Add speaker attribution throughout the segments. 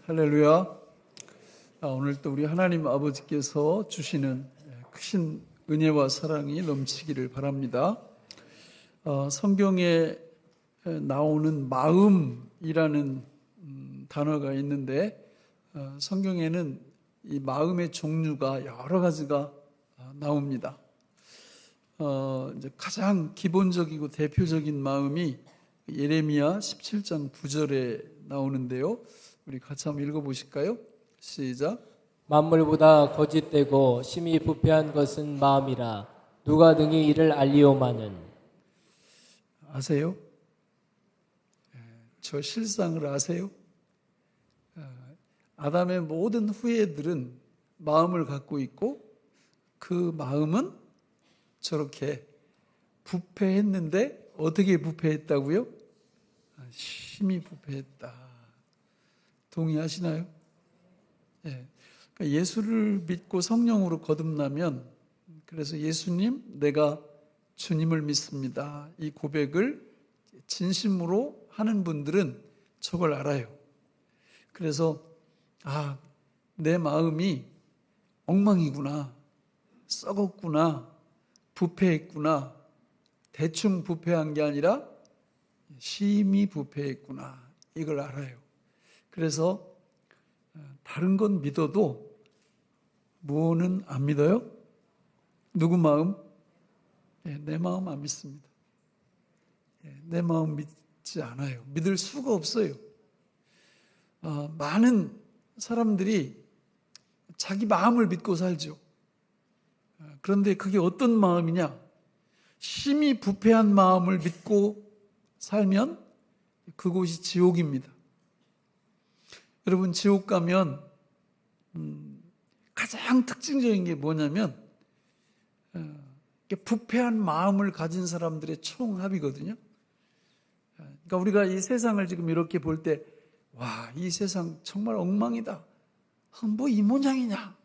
Speaker 1: 할렐루야. 오늘 또 우리 하나님 아버지께서 주시는 크신 은혜와 사랑이 넘치기를 바랍니다. 성경에 나오는 마음이라는 단어가 있는데 성경에는 이 마음의 종류가 여러 가지가 나옵니다. 이제 가장 기본적이고 대표적인 마음이 예레미야 17장 9절에 나오는데요. 우리 같이 한번 읽어보실까요? 시작.
Speaker 2: 만물보다 거짓되고 심히 부패한 것은 마음이라 누가 능히 이를 알리오마는.
Speaker 1: 아세요? 저 실상을 아세요? 아담의 모든 후예들은 마음을 갖고 있고 그 마음은 저렇게 부패했는데 어떻게 부패했다고요? 심히 부패했다. 동의하시나요? 예. 그러니까 예수를 믿고 성령으로 거듭나면, 그래서 예수님, 내가 주님을 믿습니다, 이 고백을 진심으로 하는 분들은 저걸 알아요. 그래서 내 마음이 엉망이구나, 썩었구나, 부패했구나, 대충 부패한 게 아니라 심히 부패했구나, 이걸 알아요. 그래서 다른 건 믿어도 무엇은 안 믿어요? 누구 마음? 내 마음 안 믿습니다. 내 마음 믿지 않아요. 믿을 수가 없어요. 많은 사람들이 자기 마음을 믿고 살죠. 그런데 그게 어떤 마음이냐? 심히 부패한 마음을 믿고 살면 그곳이 지옥입니다. 여러분, 지옥 가면 가장 특징적인 게 뭐냐면 부패한 마음을 가진 사람들의 총합이거든요. 그러니까 우리가 이 세상을 지금 이렇게 볼 때, 와, 이 세상 정말 엉망이다, 뭐 이 모양이냐.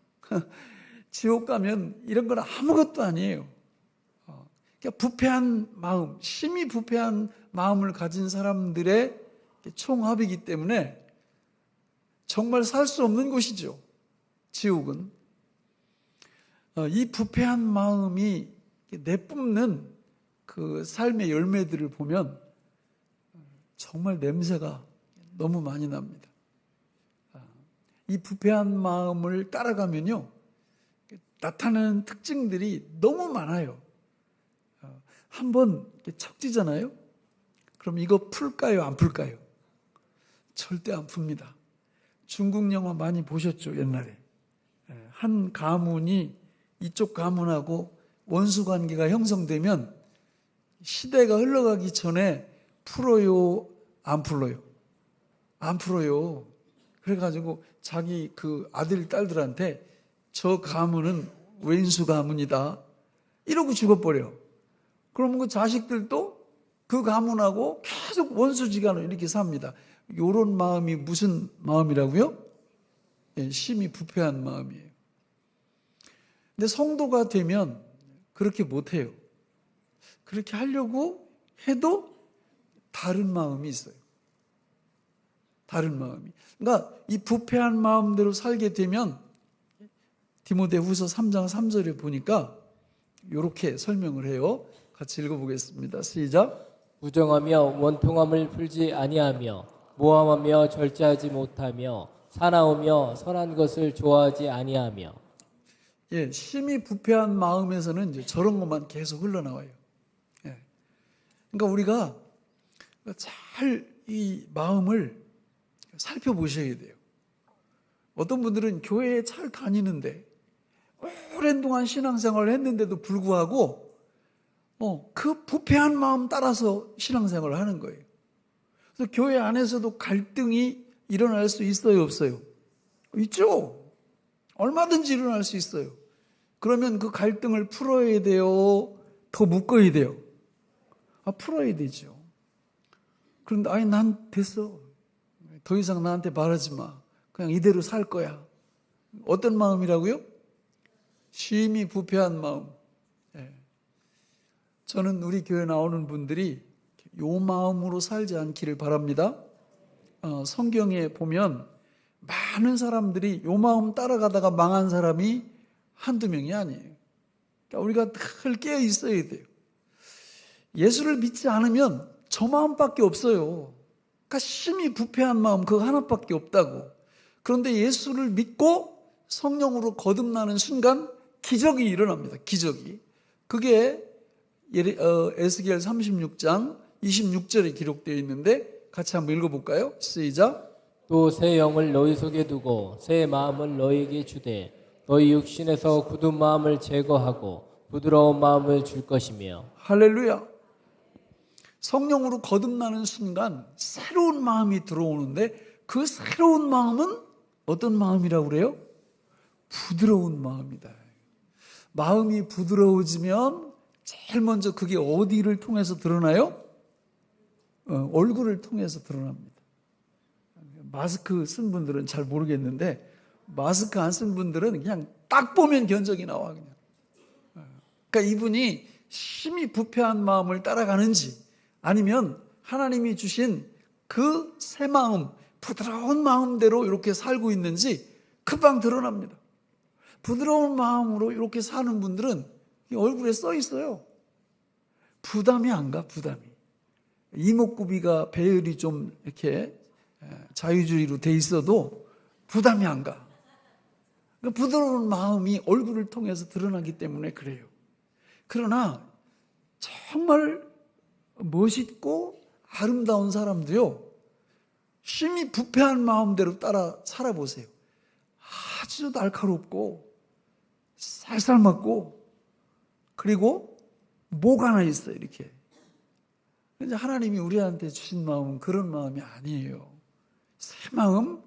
Speaker 1: 지옥 가면 이런 건 아무것도 아니에요. 그러니까 부패한 마음, 심히 부패한 마음을 가진 사람들의 총합이기 때문에 정말 살 수 없는 곳이죠, 지옥은. 이 부패한 마음이 내뿜는 그 삶의 열매들을 보면 정말 냄새가 너무 많이 납니다. 이 부패한 마음을 따라가면요, 나타나는 특징들이 너무 많아요. 한번 척지잖아요? 그럼 이거 풀까요, 안 풀까요? 절대 안 풉니다. 중국 영화 많이 보셨죠, 옛날에? 한 가문이 이쪽 가문하고 원수 관계가 형성되면 시대가 흘러가기 전에 풀어요, 안 풀어요? 안 풀어요. 그래가지고 자기 그 아들, 딸들한테 저 가문은 왼수 가문이다, 이러고 죽어버려. 그러면 그 자식들도 그 가문하고 계속 원수지간으로 이렇게 삽니다. 이런 마음이 무슨 마음이라고요? 심히 부패한 마음이에요. 근데 성도가 되면 그렇게 못해요. 그렇게 하려고 해도 다른 마음이 있어요. 다른 마음이. 그러니까 이 부패한 마음대로 살게 되면 디모데후서 3장 3절에 보니까 이렇게 설명을 해요. 같이 읽어보겠습니다. 시작.
Speaker 2: 부정하며 원통함을 풀지 아니하며 모함하며 절제하지 못하며 사나우며 선한 것을 좋아하지 아니하며.
Speaker 1: 심히 부패한 마음에서는 이제 저런 것만 계속 흘러나와요. 그러니까 우리가 잘 이 마음을 살펴보셔야 돼요. 어떤 분들은 교회에 잘 다니는데 오랜 동안 신앙생활을 했는데도 불구하고 그 부패한 마음 따라서 신앙생활을 하는 거예요. 그래서 교회 안에서도 갈등이 일어날 수 있어요, 없어요? 있죠. 얼마든지 일어날 수 있어요. 그러면 그 갈등을 풀어야 돼요, 더 묶어야 돼요? 풀어야 되죠. 그런데 난 됐어, 더 이상 나한테 말하지 마, 그냥 이대로 살 거야. 어떤 마음이라고요? 심히 부패한 마음. 저는 우리 교회 나오는 분들이 요 마음으로 살지 않기를 바랍니다. 성경에 보면 많은 사람들이 요 마음 따라가다가 망한 사람이 한두 명이 아니에요. 그러니까 우리가 늘 깨어 있어야 돼요. 예수를 믿지 않으면 저 마음밖에 없어요. 그러니까 심히 부패한 마음 그거 하나밖에 없다고. 그런데 예수를 믿고 성령으로 거듭나는 순간 기적이 일어납니다. 기적이. 그게 에스겔 36장 26절에 기록되어 있는데 같이 한번 읽어볼까요? 시작.
Speaker 2: 또 새 영을 너희 속에 두고 새 마음을 너희에게 주되 너희 육신에서 굳은 마음을 제거하고 부드러운 마음을 줄 것이며.
Speaker 1: 할렐루야. 성령으로 거듭나는 순간 새로운 마음이 들어오는데 그 새로운 마음은 어떤 마음이라고 그래요? 부드러운 마음이다. 마음이 부드러워지면 제일 먼저 그게 어디를 통해서 드러나요? 얼굴을 통해서 드러납니다. 마스크 쓴 분들은 잘 모르겠는데 마스크 안 쓴 분들은 그냥 딱 보면 견적이 나와. 그냥. 그러니까 이분이 심히 부패한 마음을 따라가는지 아니면 하나님이 주신 그 새 마음, 부드러운 마음대로 이렇게 살고 있는지 금방 드러납니다. 부드러운 마음으로 이렇게 사는 분들은 얼굴에 써 있어요. 부담이 안 가, 부담이. 이목구비가 배열이 좀 이렇게 자유주의로 돼 있어도 부담이 안 가. 부드러운 마음이 얼굴을 통해서 드러나기 때문에 그래요. 그러나 정말 멋있고 아름다운 사람도요, 심히 부패한 마음대로 따라 살아보세요. 아주 날카롭고 살살 맞고 그리고 목 하나 있어요. 이렇게. 근데 하나님이 우리한테 주신 마음은 그런 마음이 아니에요. 새 마음,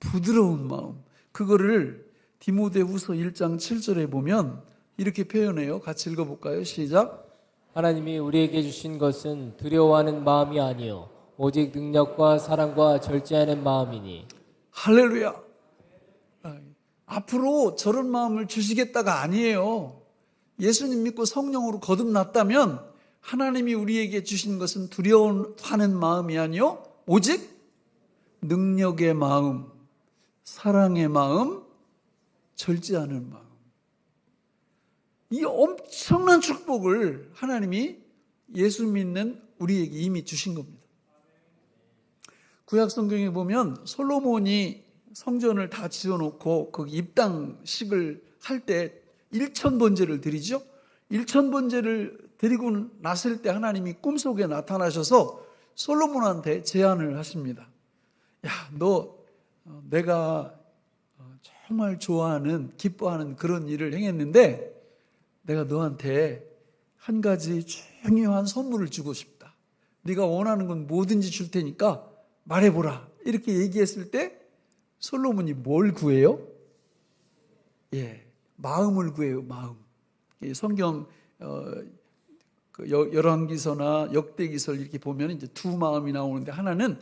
Speaker 1: 부드러운 마음. 그거를 디모데후서 1장 7절에 보면 이렇게 표현해요. 같이 읽어볼까요? 시작.
Speaker 2: 하나님이 우리에게 주신 것은 두려워하는 마음이 아니요 오직 능력과 사랑과 절제하는 마음이니.
Speaker 1: 할렐루야. 앞으로 저런 마음을 주시겠다가 아니에요. 예수님 믿고 성령으로 거듭났다면 하나님이 우리에게 주신 것은 두려워하는 마음이 아니요 오직 능력의 마음, 사랑의 마음, 절제하는 마음. 이 엄청난 축복을 하나님이 예수 믿는 우리에게 이미 주신 겁니다. 구약 성경에 보면 솔로몬이 성전을 다 지어놓고 거기 입당식을 할 때 1,000번제를 드리죠. 1,000번제를 드리고 났을 때 하나님이 꿈속에 나타나셔서 솔로몬한테 제안을 하십니다. 야, 너 내가 정말 좋아하는 기뻐하는 그런 일을 행했는데 내가 너한테 한 가지 중요한 선물을 주고 싶다. 네가 원하는 건 뭐든지 줄 테니까 말해보라. 이렇게 얘기했을 때 솔로몬이 뭘 구해요? 마음을 구해요. 마음. 성경 열왕기서나 역대기서를 이렇게 보면 이제 두 마음이 나오는데 하나는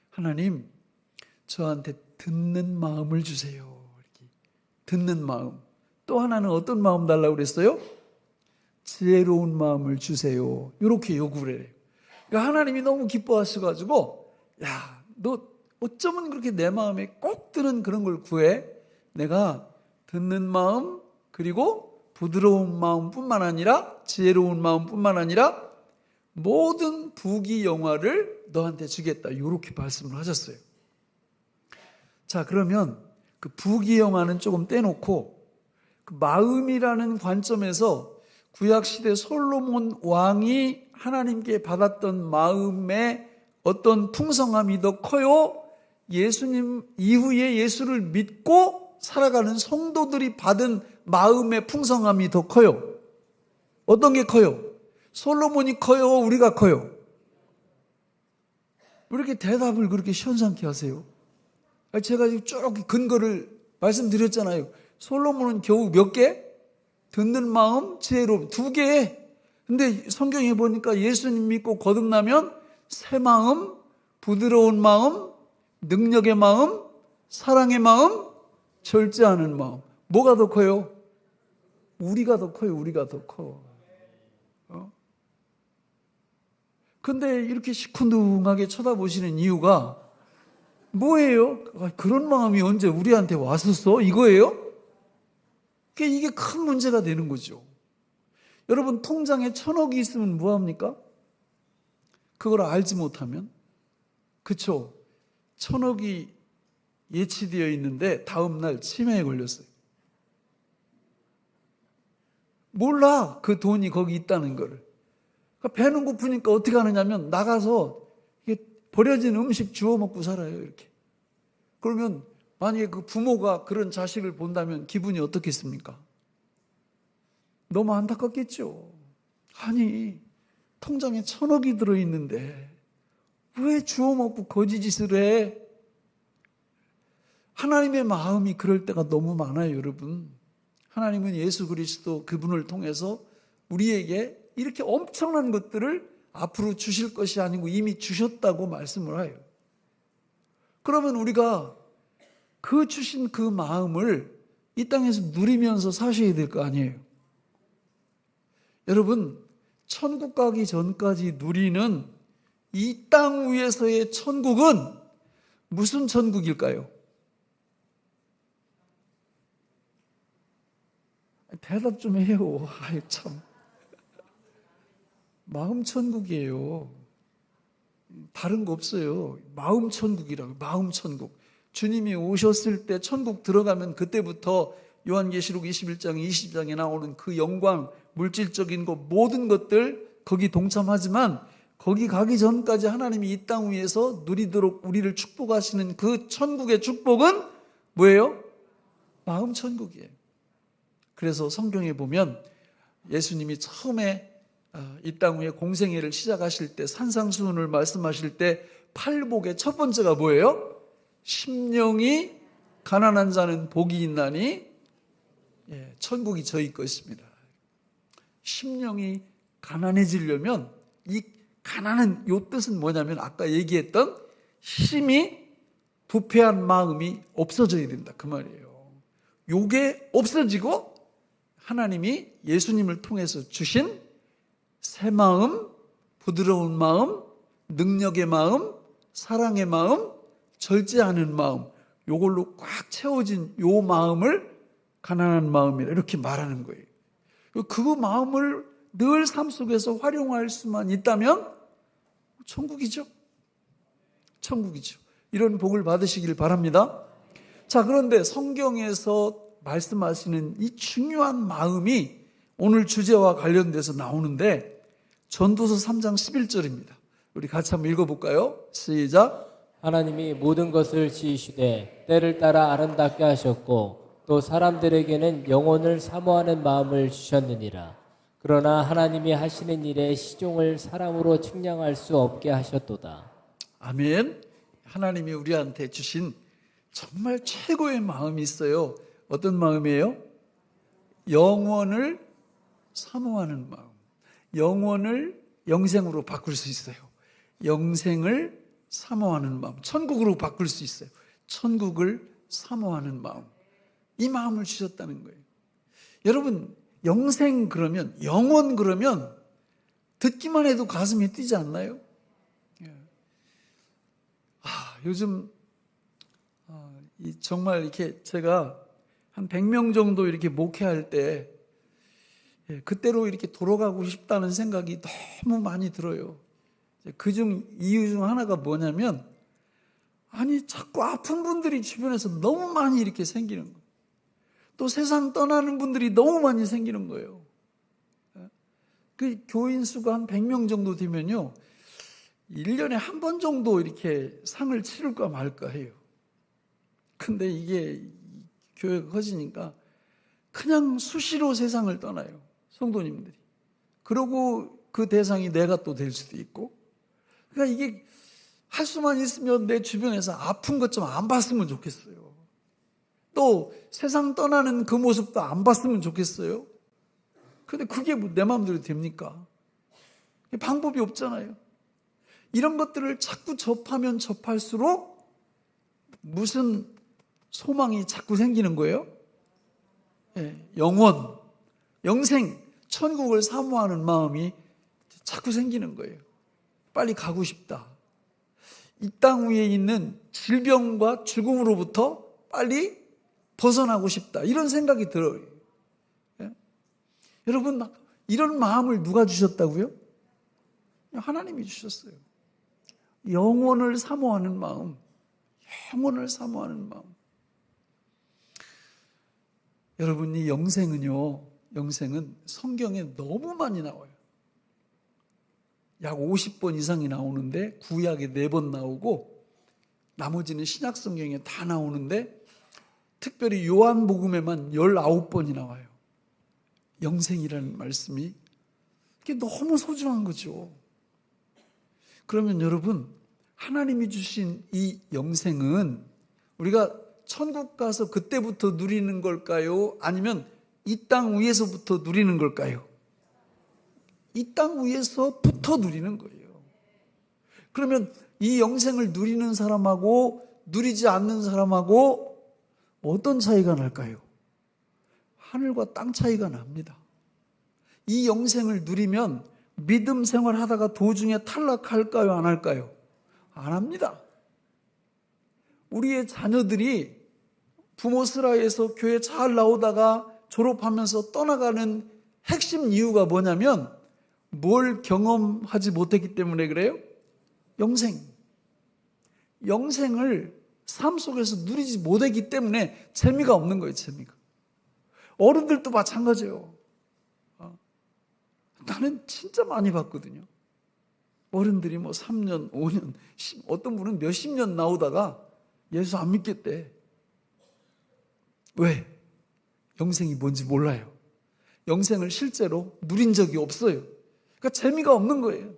Speaker 1: 하나님 저한테 듣는 마음을 주세요. 이렇게 듣는 마음. 또 하나는 어떤 마음 달라고 그랬어요? 지혜로운 마음을 주세요. 이렇게 요구를 해요. 그러니까 하나님이 너무 기뻐하셔가지고 야, 너 어쩌면 그렇게 내 마음에 꼭 드는 그런 걸 구해? 내가 듣는 마음 그리고 부드러운 마음뿐만 아니라 지혜로운 마음뿐만 아니라 모든 부귀영화를 너한테 주겠다. 이렇게 말씀을 하셨어요. 자, 그러면 그 부귀영화는 조금 떼놓고 그 마음이라는 관점에서 구약시대 솔로몬 왕이 하나님께 받았던 마음의 어떤 풍성함이 더 커요? 예수님 이후에 예수를 믿고 살아가는 성도들이 받은 마음의 풍성함이 더 커요? 어떤 게 커요? 솔로몬이 커요? 우리가 커요? 왜 이렇게 대답을 그렇게 시원찮게 하세요? 제가 쭉 근거를 말씀드렸잖아요. 솔로몬은 겨우 몇 개? 듣는 마음, 지혜로움 2개. 근데 성경에 보니까 예수님 믿고 거듭나면 새 마음, 부드러운 마음, 능력의 마음, 사랑의 마음, 절제하는 마음. 뭐가 더 커요? 우리가 더 커요. 우리가 더 커. 근데 이렇게 시큰둥하게 쳐다보시는 이유가 뭐예요? 그런 마음이 언제 우리한테 왔었어? 이거예요? 이게 큰 문제가 되는 거죠. 여러분, 통장에 1,000억이 있으면 뭐합니까? 그걸 알지 못하면? 그쵸? 1,000억이 예치되어 있는데 다음날 치매에 걸렸어요. 몰라, 그 돈이 거기 있다는 거를. 그러니까 배는 고프니까 어떻게 하느냐면 나가서 이게 버려진 음식 주워 먹고 살아요, 이렇게. 그러면 만약에 그 부모가 그런 자식을 본다면 기분이 어떻겠습니까? 너무 안타깝겠죠. 아니, 통장에 1,000억이 들어있는데 왜 주워 먹고 거지짓을 해? 하나님의 마음이 그럴 때가 너무 많아요, 여러분. 하나님은 예수 그리스도 그분을 통해서 우리에게 이렇게 엄청난 것들을 앞으로 주실 것이 아니고 이미 주셨다고 말씀을 해요. 그러면 우리가 그 주신 그 마음을 이 땅에서 누리면서 사셔야 될 거 아니에요. 여러분, 천국 가기 전까지 누리는 이 땅 위에서의 천국은 무슨 천국일까요? 대답 좀 해요. 아유, 참. 마음 천국이에요. 다른 거 없어요. 마음 천국이라고. 마음 천국. 주님이 오셨을 때 천국 들어가면 그때부터 요한계시록 21장 20장에 나오는 그 영광, 물질적인 것, 모든 것들 거기 동참하지만 거기 가기 전까지 하나님이 이 땅 위에서 누리도록 우리를 축복하시는 그 천국의 축복은 뭐예요? 마음 천국이에요. 그래서 성경에 보면 예수님이 처음에 이 땅 위에 공생애를 시작하실 때 산상수훈을 말씀하실 때 팔복의 첫 번째가 뭐예요? 심령이 가난한 자는 복이 있나니 천국이 저희 것입니다. 심령이 가난해지려면 이 가난한 요 뜻은 뭐냐면 아까 얘기했던 힘이 부패한 마음이 없어져야 된다 그 말이에요. 요게 없어지고 하나님이 예수님을 통해서 주신 새 마음, 부드러운 마음, 능력의 마음, 사랑의 마음, 절제하는 마음, 요걸로 꽉 채워진 요 마음을 가난한 마음이라 이렇게 말하는 거예요. 그 마음을 늘 삶 속에서 활용할 수만 있다면 천국이죠. 천국이죠. 이런 복을 받으시길 바랍니다. 자, 그런데 성경에서 말씀하시는 이 중요한 마음이 오늘 주제와 관련돼서 나오는데 전도서 3장 11절입니다. 우리 같이 한번 읽어볼까요? 시작.
Speaker 2: 하나님이 모든 것을 지으시되 때를 따라 아름답게 하셨고 또 사람들에게는 영혼을 사모하는 마음을 주셨느니라. 그러나 하나님이 하시는 일에 시종을 사람으로 측량할 수 없게 하셨도다.
Speaker 1: 아멘. 하나님이 우리한테 주신 정말 최고의 마음이 있어요. 어떤 마음이에요? 영원을 사모하는 마음. 영원을 영생으로 바꿀 수 있어요. 영생을 사모하는 마음. 천국으로 바꿀 수 있어요. 천국을 사모하는 마음. 이 마음을 주셨다는 거예요. 여러분, 영생 그러면, 영원 그러면 듣기만 해도 가슴이 뛰지 않나요? 요즘 정말 이렇게 제가 한 100명 정도 이렇게 목회할 때 그때로 이렇게 돌아가고 싶다는 생각이 너무 많이 들어요. 이유 중 하나가 뭐냐면, 아니, 자꾸 아픈 분들이 주변에서 너무 많이 이렇게 생기는 거예요. 또 세상 떠나는 분들이 너무 많이 생기는 거예요. 그 교인 수가 한 100명 정도 되면요, 1년에 한 번 정도 이렇게 상을 치를까 말까 해요. 근데 이게 교회가 커지니까 그냥 수시로 세상을 떠나요. 성도님들이. 그러고 그 대상이 내가 또 될 수도 있고. 그러니까 이게 할 수만 있으면 내 주변에서 아픈 것 좀 안 봤으면 좋겠어요. 또 세상 떠나는 그 모습도 안 봤으면 좋겠어요. 근데 그게 내 마음대로 됩니까? 방법이 없잖아요. 이런 것들을 자꾸 접하면 접할수록 무슨 소망이 자꾸 생기는 거예요? 영원, 영생, 천국을 사모하는 마음이 자꾸 생기는 거예요. 빨리 가고 싶다. 이 땅 위에 있는 질병과 죽음으로부터 빨리 벗어나고 싶다. 이런 생각이 들어요. 예? 여러분, 이런 마음을 누가 주셨다고요? 하나님이 주셨어요. 영혼을 사모하는 마음, 영혼을 사모하는 마음. 여러분, 이 영생은 성경에 너무 많이 나와요. 약 50번 이상이 나오는데 구약에 4번 나오고 나머지는 신약 성경에 다 나오는데 특별히 요한복음에만 19번이 나와요. 영생이라는 말씀이 그게 너무 소중한 거죠. 그러면 여러분, 하나님이 주신 이 영생은 우리가 천국 가서 그때부터 누리는 걸까요? 아니면 이 땅 위에서부터 누리는 걸까요? 이 땅 위에서부터 누리는 거예요. 그러면 이 영생을 누리는 사람하고 누리지 않는 사람하고 어떤 차이가 날까요? 하늘과 땅 차이가 납니다. 이 영생을 누리면 믿음 생활하다가 도중에 탈락할까요? 안 할까요? 안 합니다. 우리의 자녀들이 부모 슬하에서 교회 잘 나오다가 졸업하면서 떠나가는 핵심 이유가 뭐냐면 뭘 경험하지 못했기 때문에 그래요? 영생을 삶 속에서 누리지 못했기 때문에 재미가 없는 거예요. 재미가. 어른들도 마찬가지예요. 나는 진짜 많이 봤거든요. 어른들이 3년, 5년, 어떤 분은 몇십 년 나오다가 예수 안 믿겠대. 왜? 영생이 뭔지 몰라요. 영생을 실제로 누린 적이 없어요. 그러니까 재미가 없는 거예요.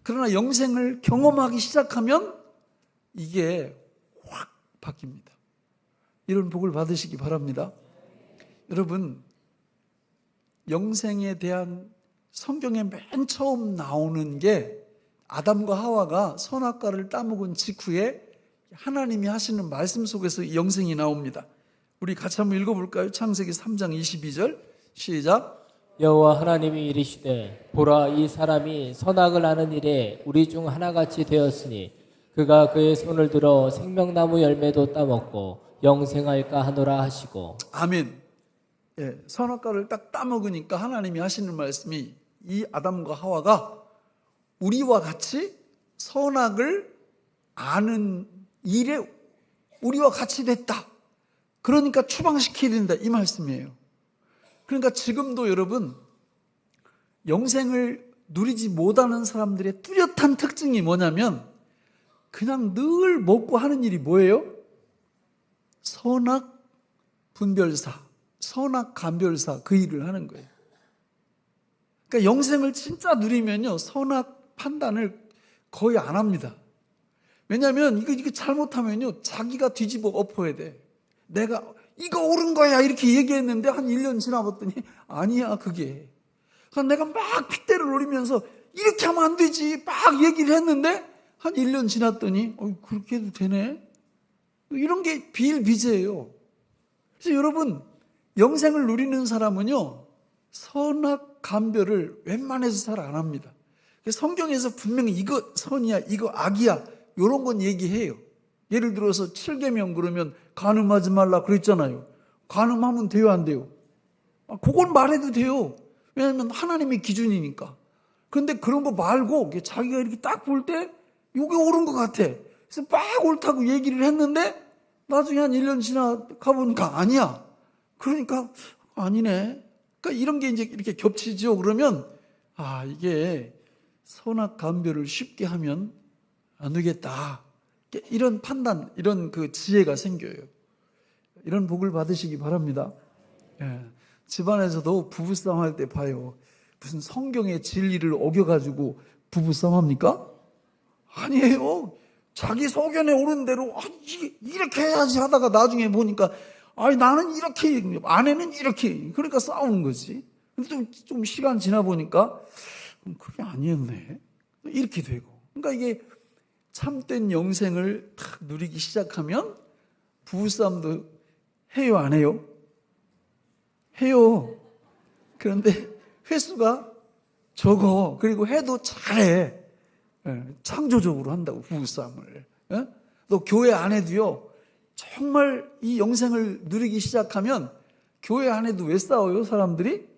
Speaker 1: 그러나 영생을 경험하기 시작하면 이게 확 바뀝니다. 이런 복을 받으시기 바랍니다. 여러분, 영생에 대한 성경에 맨 처음 나오는 게 아담과 하와가 선악과를 따먹은 직후에 하나님이 하시는 말씀 속에서 영생이 나옵니다. 우리 같이 한번 읽어볼까요? 창세기 3장 22절 시작.
Speaker 2: 여호와 하나님이 이르시되 보라 이 사람이 선악을 아는 일에 우리 중 하나같이 되었으니 그가 그의 손을 들어 생명나무 열매도 따먹고 영생할까 하노라 하시고. 아멘. 예, 선악과를 딱 따먹으니까 하나님이 하시는 말씀이 이 아담과 하와가 우리와 같이 선악을 아는 일에 우리와 같이 됐다. 그러니까 추방시켜야 된다. 이 말씀이에요. 그러니까 지금도 여러분, 영생을 누리지 못하는 사람들의 뚜렷한 특징이 뭐냐면 그냥 늘 먹고 하는 일이 뭐예요? 선악 분별사, 선악 감별사, 그 일을 하는 거예요. 그러니까 영생을 진짜 누리면요, 선악 판단을 거의 안 합니다. 왜냐하면 이거 잘못하면요, 자기가 뒤집어 엎어야 돼. 내가 이거 옳은 거야 이렇게 얘기했는데 한 1년 지나봤더니 아니야 그게. 그러니까 내가 막 핏대를 노리면서 이렇게 하면 안 되지 막 얘기를 했는데 한 1년 지났더니 그렇게 해도 되네. 이런 게 비일비재예요. 그래서 여러분, 영생을 누리는 사람은요, 선악 감별을 웬만해서 잘 안 합니다. 성경에서 분명히 이거 선이야 이거 악이야 이런 건 얘기해요. 예를 들어서 7계명 그러면 간음하지 말라 그랬잖아요. 간음하면 돼요, 안 돼요? 그건 말해도 돼요. 왜냐하면 하나님의 기준이니까. 그런데 그런 거 말고 자기가 이렇게 딱 볼 때 이게 옳은 것 같아. 그래서 막 옳다고 얘기를 했는데 나중에 한 1년 지나 가보니까 아니야. 그러니까 아니네. 그러니까 이런 게 이제 이렇게 겹치죠. 그러면 이게 선악 감별을 쉽게 하면 안 되겠다. 이런 판단, 이런 그 지혜가 생겨요. 이런 복을 받으시기 바랍니다. 예. 집안에서도 부부싸움 할 때 봐요. 무슨 성경의 진리를 어겨가지고 부부싸움 합니까? 아니에요. 자기 소견에 오른 대로 이렇게 해야지 하다가 나중에 보니까 나는 이렇게, 아내는 이렇게. 그러니까 싸우는 거지. 근데 좀 시간 지나 보니까 그게 아니었네. 이렇게 되고. 그러니까 이게 참된 영생을 탁 누리기 시작하면 부부싸움도 해요, 안 해요? 해요. 그런데 횟수가 적어. 그리고 해도 잘해.
Speaker 1: 창조적으로 한다고, 부부싸움을. 또 교회 안에도요, 정말 이 영생을 누리기 시작하면 교회 안에도 왜 싸워요, 사람들이?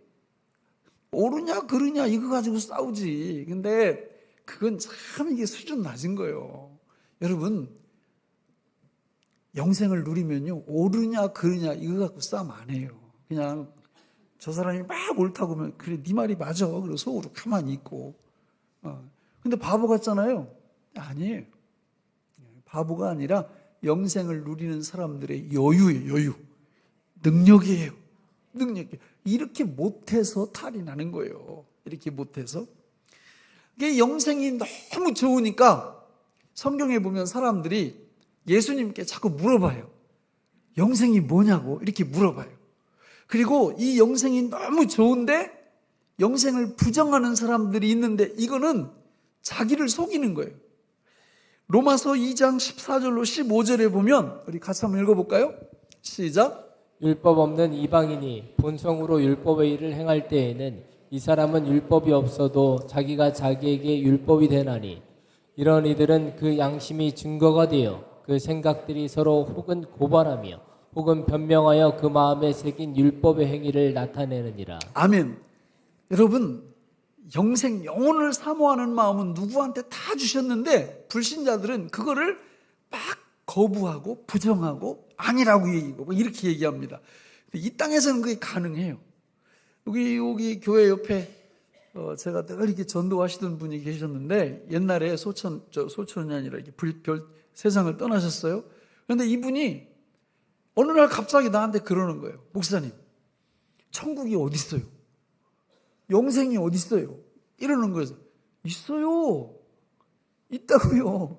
Speaker 1: 옳으냐 그르냐 이거 가지고 싸우지. 근데 그건 참 이게 수준 낮은 거예요. 여러분, 영생을 누리면요, 옳으냐 그르냐 이거 갖고 싸움 안 해요. 그냥 저 사람이 막 옳다고 하면 그래 네 말이 맞아, 그리고 속으로 가만히 있고. 근데 바보 같잖아요. 아니에요. 바보가 아니라 영생을 누리는 사람들의 여유예요. 여유. 능력이에요. 능력이에요. 이렇게 못해서 탈이 나는 거예요. 이렇게 못해서. 이게 영생이 너무 좋으니까 성경에 보면 사람들이 예수님께 자꾸 물어봐요. 영생이 뭐냐고 이렇게 물어봐요. 그리고 이 영생이 너무 좋은데 영생을 부정하는 사람들이 있는데 이거는 자기를 속이는 거예요. 로마서 2장 14절로 15절에 보면 우리 같이 한번 읽어볼까요? 시작.
Speaker 2: 율법 없는 이방인이 본성으로 율법의 일을 행할 때에는 이 사람은 율법이 없어도 자기가 자기에게 율법이 되나니 이런 이들은 그 양심이 증거가 되어 그 생각들이 서로 혹은 고발하며 혹은 변명하여 그 마음에 새긴 율법의 행위를 나타내느니라.
Speaker 1: 아멘. 여러분, 영생, 영혼을 사모하는 마음은 누구한테 다 주셨는데 불신자들은 그거를 막 거부하고 부정하고 아니라고 얘기하고 이렇게 얘기합니다. 이 땅에서는 그게 가능해요. 여기 교회 옆에 제가 늘 이렇게 전도하시던 분이 계셨는데 옛날에 소천이 아니라 이렇게 세상을 떠나셨어요. 그런데 이분이 어느 날 갑자기 나한테 그러는 거예요. 목사님, 천국이 어디 있어요? 영생이 어디 있어요? 이러는 거예요. 있어요. 있다고요.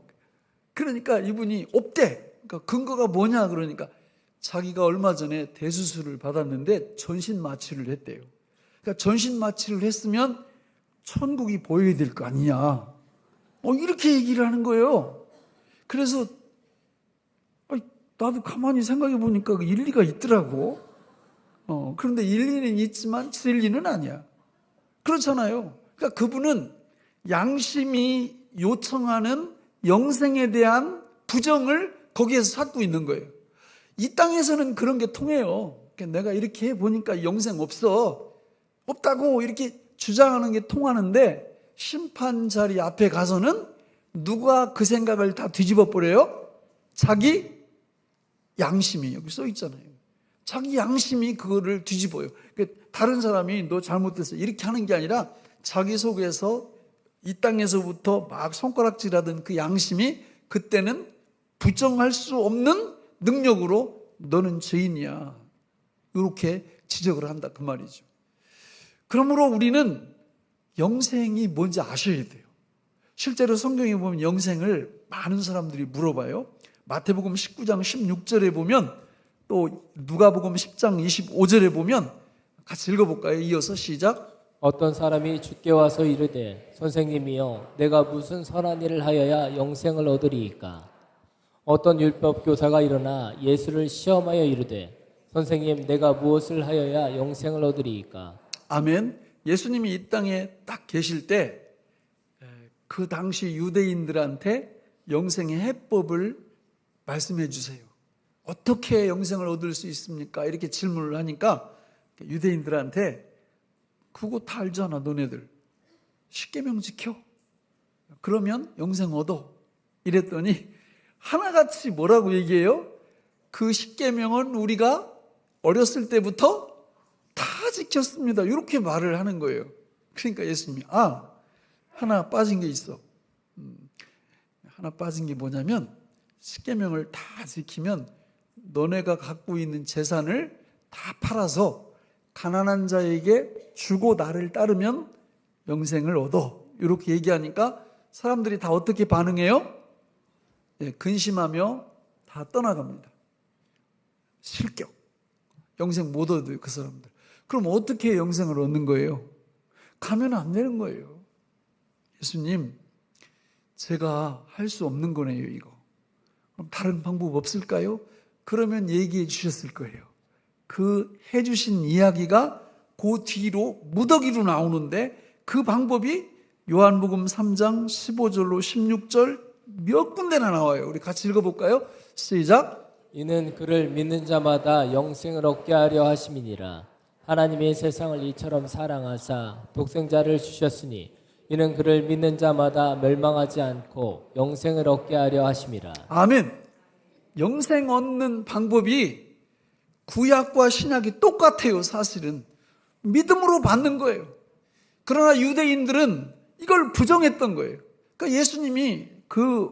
Speaker 1: 그러니까 이분이 없대. 그러니까 근거가 뭐냐 그러니까 자기가 얼마 전에 대수술을 받았는데 전신 마취를 했대요. 그러니까 전신 마취를 했으면 천국이 보여야 될 거 아니냐. 이렇게 얘기를 하는 거예요. 그래서 나도 가만히 생각해 보니까 일리가 있더라고. 그런데 일리는 있지만 진리는 아니야. 그렇잖아요. 그러니까 그분은 양심이 요청하는 영생에 대한 부정을 거기에서 찾고 있는 거예요. 이 땅에서는 그런 게 통해요. 그러니까 내가 이렇게 해보니까 영생 없다고 이렇게 주장하는 게 통하는데 심판 자리 앞에 가서는 누가 그 생각을 다 뒤집어 버려요? 자기 양심이 여기 써 있잖아요. 자기 양심이 그거를 뒤집어요. 다른 사람이 너 잘못했어 이렇게 하는 게 아니라 자기 속에서 이 땅에서부터 막 손가락질하던 그 양심이 그때는 부정할 수 없는 능력으로 너는 죄인이야. 이렇게 지적을 한다 그 말이죠. 그러므로 우리는 영생이 뭔지 아셔야 돼요. 실제로 성경에 보면 영생을 많은 사람들이 물어봐요. 마태복음 19장 16절에 보면 또 누가복음 10장 25절에 보면 같이 읽어볼까요? 이어서 시작.
Speaker 2: 어떤 사람이 주께 와서 이르되 선생님이여 내가 무슨 선한 일을 하여야 영생을 얻으리이까. 어떤 율법 교사가 일어나 예수를 시험하여 이르되 선생님 내가 무엇을 하여야 영생을 얻으리이까.
Speaker 1: 아멘. 예수님이 이 땅에 딱 계실 때 그 당시 유대인들한테 영생의 해법을 말씀해 주세요. 어떻게 영생을 얻을 수 있습니까? 이렇게 질문을 하니까 유대인들한테 그거 다 알잖아 너네들. 십계명 지켜. 그러면 영생 얻어. 이랬더니 하나같이 뭐라고 얘기해요? 그 십계명은 우리가 어렸을 때부터 다 지켰습니다. 이렇게 말을 하는 거예요. 그러니까 예수님이 하나 빠진 게 있어. 하나 빠진 게 뭐냐면 십계명을 다 지키면 너네가 갖고 있는 재산을 다 팔아서 가난한 자에게 주고 나를 따르면 영생을 얻어. 이렇게 얘기하니까 사람들이 다 어떻게 반응해요? 근심하며 다 떠나갑니다. 실격. 영생 못 얻어요, 그 사람들. 그럼 어떻게 영생을 얻는 거예요? 가면 안 되는 거예요. 예수님, 제가 할 수 없는 거네요, 이거. 그럼 다른 방법 없을까요? 그러면 얘기해 주셨을 거예요. 그 해주신 이야기가 그 뒤로 무더기로 나오는데 그 방법이 요한복음 3장 15절로 16절 몇 군데나 나와요. 우리 같이 읽어볼까요? 시작.
Speaker 2: 이는 그를 믿는 자마다 영생을 얻게 하려 하심이니라. 하나님이 세상을 이처럼 사랑하사 독생자를 주셨으니 이는 그를 믿는 자마다 멸망하지 않고 영생을 얻게 하려 하심이라.
Speaker 1: 아멘. 영생 얻는 방법이 구약과 신약이 똑같아요. 사실은 믿음으로 받는 거예요. 그러나 유대인들은 이걸 부정했던 거예요. 그러니까 예수님이 그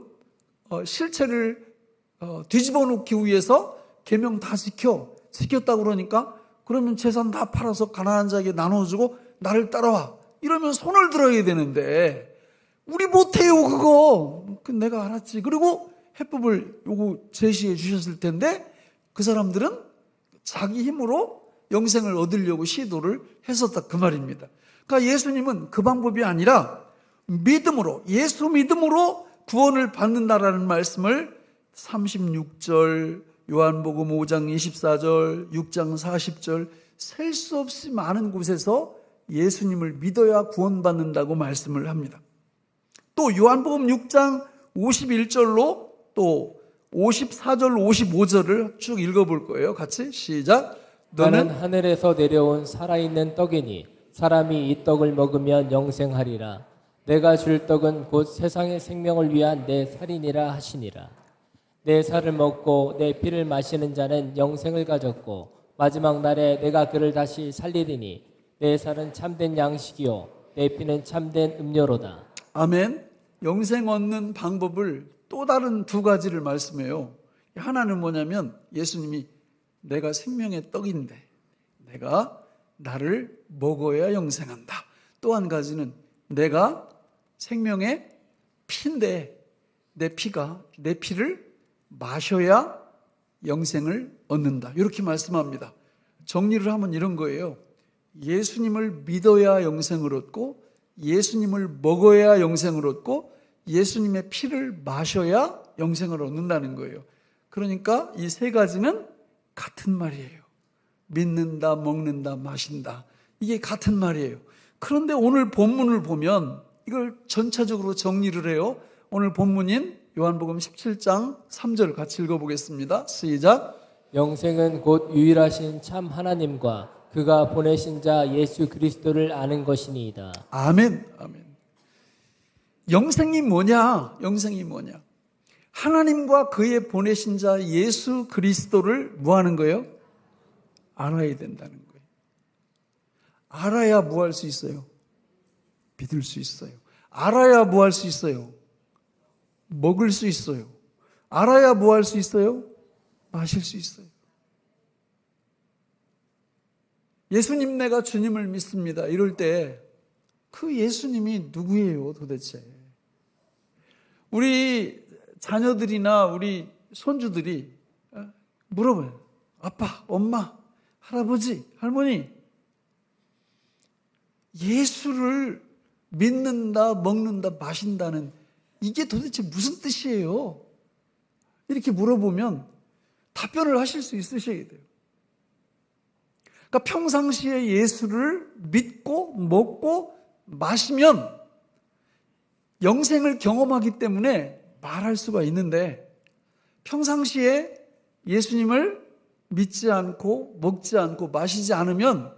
Speaker 1: 실체를 뒤집어 놓기 위해서 계명 다 지켰다고 그러니까 그러면 재산 다 팔아서 가난한 자에게 나눠주고 나를 따라와 이러면 손을 들어야 되는데 우리 못해요 그거. 내가 알았지. 그리고 해법을 요거 제시해 주셨을 텐데 그 사람들은 자기 힘으로 영생을 얻으려고 시도를 했었다 그 말입니다. 그러니까 예수님은 그 방법이 아니라 믿음으로, 예수 믿음으로 구원을 받는다라는 말씀을 36절, 요한복음 5장 24절, 6장 40절 셀 수 없이 많은 곳에서 예수님을 믿어야 구원받는다고 말씀을 합니다. 또 요한복음 6장 51절로 또 54절, 55절을 쭉 읽어볼 거예요. 같이 시작.
Speaker 2: 나는 하늘에서 내려온 살아있는 떡이니 사람이 이 떡을 먹으면 영생하리라. 내가 줄 떡은 곧 세상의 생명을 위한 내 살이니라 하시니라. 내 살을 먹고 내 피를 마시는 자는 영생을 가졌고 마지막 날에 내가 그를 다시 살리리니 내 살은 참된 양식이요 내 피는 참된 음료로다.
Speaker 1: 아멘. 영생 얻는 방법을 또 다른 두 가지를 말씀해요. 하나는 뭐냐면 예수님이 내가 생명의 떡인데 내가 나를 먹어야 영생한다. 또 한 가지는 내가 생명의 피인데 내 피를 마셔야 영생을 얻는다. 이렇게 말씀합니다. 정리를 하면 이런 거예요. 예수님을 믿어야 영생을 얻고 예수님을 먹어야 영생을 얻고 예수님의 피를 마셔야 영생을 얻는다는 거예요. 그러니까 이 세 가지는 같은 말이에요. 믿는다, 먹는다, 마신다. 이게 같은 말이에요. 그런데 오늘 본문을 보면 이걸 전체적으로 정리를 해요. 오늘 본문인 요한복음 17장 3절 같이 읽어보겠습니다. 시작.
Speaker 2: 영생은 곧 유일하신 참 하나님과 그가 보내신 자 예수 그리스도를 아는 것이니이다.
Speaker 1: 아멘. 아멘. 영생이 뭐냐? 영생이 뭐냐? 하나님과 그의 보내신 자 예수 그리스도를 뭐 하는 거예요? 알아야 된다는 거예요. 알아야 뭐 할 수 있어요? 믿을 수 있어요. 알아야 뭐 할 수 있어요? 먹을 수 있어요. 알아야 뭐 할 수 있어요? 마실 수 있어요. 예수님 내가 주님을 믿습니다. 이럴 때 그 예수님이 누구예요 도대체? 우리 자녀들이나 우리 손주들이 물어봐요. 아빠, 엄마, 할아버지, 할머니 예수를 믿는다, 먹는다, 마신다는 이게 도대체 무슨 뜻이에요? 이렇게 물어보면 답변을 하실 수 있으셔야 돼요. 그러니까 평상시에 예수를 믿고 먹고 마시면 영생을 경험하기 때문에 말할 수가 있는데 평상시에 예수님을 믿지 않고 먹지 않고 마시지 않으면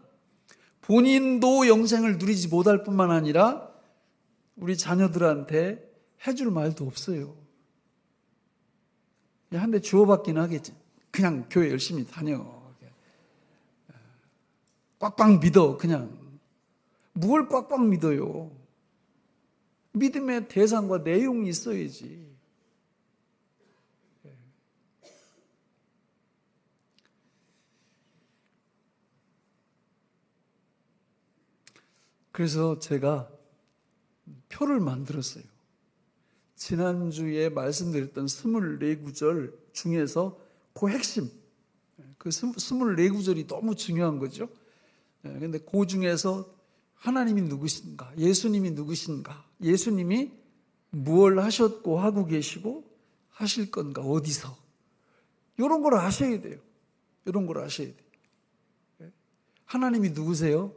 Speaker 1: 본인도 영생을 누리지 못할 뿐만 아니라 우리 자녀들한테 해줄 말도 없어요. 한 대 주워받기는 하겠지. 그냥 교회 열심히 다녀. 꽉꽉 믿어. 그냥. 뭘 꽉꽉 믿어요. 믿음의 대상과 내용이 있어야지. 그래서 제가 표를 만들었어요. 지난주에 말씀드렸던 24구절 중에서 그 핵심, 그 24구절이 너무 중요한 거죠. 그런데 그 중에서 하나님이 누구신가, 예수님이 누구신가, 예수님이 무엇을 하셨고 하고 계시고 하실 건가, 어디서, 이런 걸 아셔야 돼요. 이런 걸 아셔야 돼요. 하나님이 누구세요?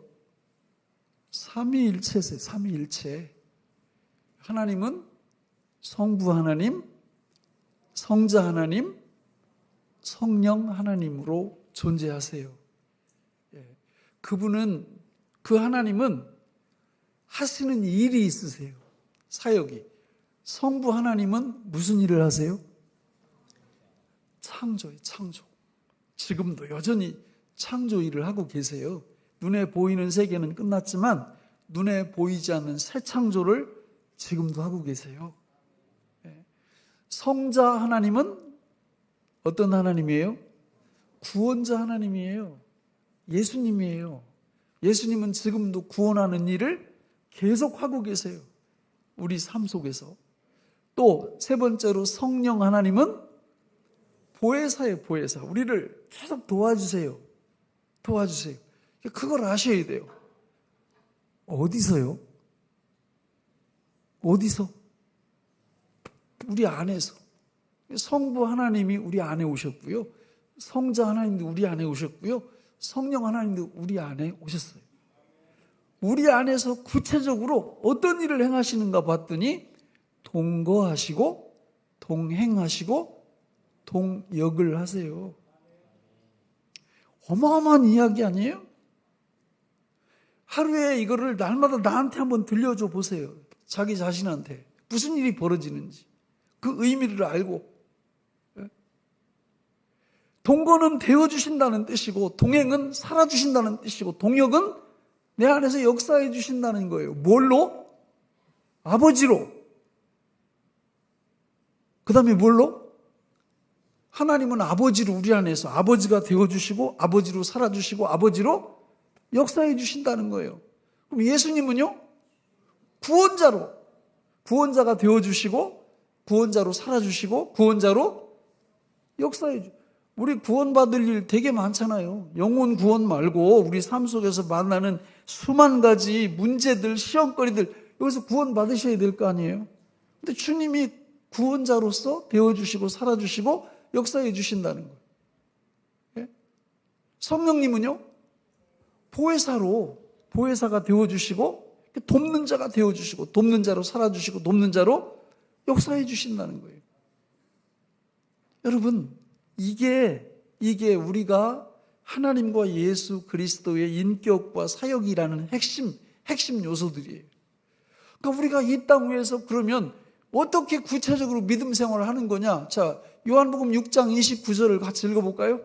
Speaker 1: 삼위일체세요. 삼위일체. 하나님은 성부 하나님, 성자 하나님, 성령 하나님으로 존재하세요. 그 하나님은 하시는 일이 있으세요. 사역이. 성부 하나님은 무슨 일을 하세요? 창조예요, 창조. 지금도 여전히 창조 일을 하고 계세요. 눈에 보이는 세계는 끝났지만 눈에 보이지 않는 새 창조를 지금도 하고 계세요. 성자 하나님은 어떤 하나님이에요? 구원자 하나님이에요. 예수님이에요. 예수님은 지금도 구원하는 일을 계속하고 계세요. 우리 삶 속에서. 또 세 번째로 성령 하나님은 보혜사예요, 보혜사. 우리를 계속 도와주세요. 도와주세요. 그걸 아셔야 돼요. 어디서요? 어디서? 우리 안에서. 성부 하나님이 우리 안에 오셨고요. 성자 하나님도 우리 안에 오셨고요. 성령 하나님도 우리 안에 오셨어요. 우리 안에서 구체적으로 어떤 일을 행하시는가 봤더니 동거하시고 동행하시고 동역을 하세요. 어마어마한 이야기 아니에요? 하루에 이거를 날마다 나한테 한번 들려줘 보세요. 자기 자신한테 무슨 일이 벌어지는지 그 의미를 알고. 동거는 되어주신다는 뜻이고 동행은 살아주신다는 뜻이고 동역은 내 안에서 역사해 주신다는 거예요. 뭘로? 아버지로. 그 다음에 뭘로? 하나님은 아버지로 우리 안에서 아버지가 되어주시고 아버지로 살아주시고 아버지로 역사해 주신다는 거예요. 그럼 예수님은요? 구원자로. 구원자가 되어주시고 구원자로 살아주시고 구원자로 역사해 주시고. 우리 구원받을 일 되게 많잖아요. 영혼 구원 말고 우리 삶 속에서 만나는 수만 가지 문제들, 시험거리들 여기서 구원받으셔야 될 거 아니에요. 근데 주님이 구원자로서 되어주시고 살아주시고 역사해 주신다는 거예요. 예? 성령님은요? 보혜사가 되어주시고 돕는 자가 되어주시고 돕는 자로 살아주시고 돕는 자로 역사해 주신다는 거예요. 여러분, 이게 우리가 하나님과 예수 그리스도의 인격과 사역이라는 핵심 요소들이에요. 그러니까 우리가 이 땅 위에서 그러면 어떻게 구체적으로 믿음 생활을 하는 거냐? 자, 요한복음 6장 29절을 같이 읽어볼까요?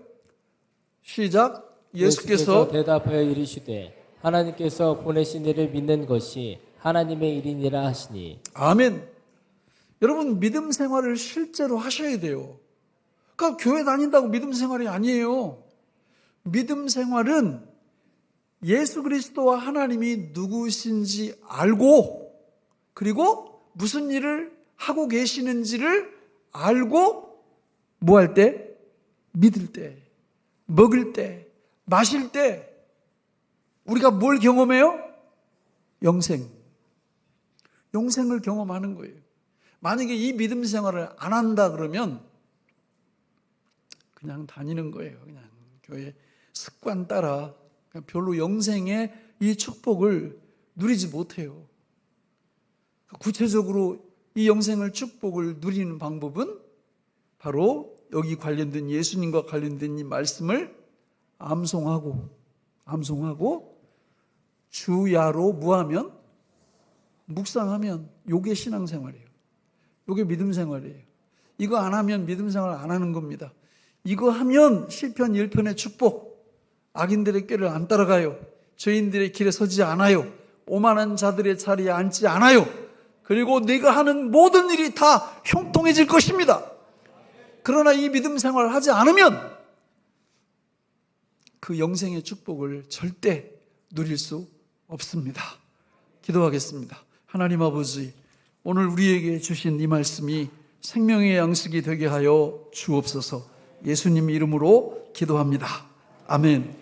Speaker 1: 시작. 예수께서
Speaker 2: 대답하여 이르시되 하나님께서 보내신 이를 믿는 것이 하나님의 일이니라 하시니.
Speaker 1: 아멘. 여러분, 믿음 생활을 실제로 하셔야 돼요. 그러니까 교회 다닌다고 믿음 생활이 아니에요. 믿음 생활은 예수 그리스도와 하나님이 누구신지 알고 그리고 무슨 일을 하고 계시는지를 알고 뭐 할 때? 믿을 때, 먹을 때, 마실 때 우리가 뭘 경험해요? 영생을 경험하는 거예요. 만약에 이 믿음 생활을 안 한다 그러면 그냥 다니는 거예요. 그냥 교회 습관 따라 별로 영생의 이 축복을 누리지 못해요. 구체적으로 이 영생을 축복을 누리는 방법은 바로 여기 관련된 예수님과 관련된 이 말씀을 암송하고 주야로 무하면 묵상하면 요게 신앙생활이에요. 요게 믿음생활이에요. 이거 안 하면 믿음생활 안 하는 겁니다. 이거 하면 시편 1편의 축복, 악인들의 꾀를 안 따라가요. 죄인들의 길에 서지 않아요. 오만한 자들의 자리에 앉지 않아요. 그리고 내가 하는 모든 일이 다 형통해질 것입니다. 그러나 이 믿음 생활을 하지 않으면 그 영생의 축복을 절대 누릴 수 없습니다. 기도하겠습니다. 하나님 아버지, 오늘 우리에게 주신 이 말씀이 생명의 양식이 되게 하여 주옵소서. 예수님 이름으로 기도합니다. 아멘.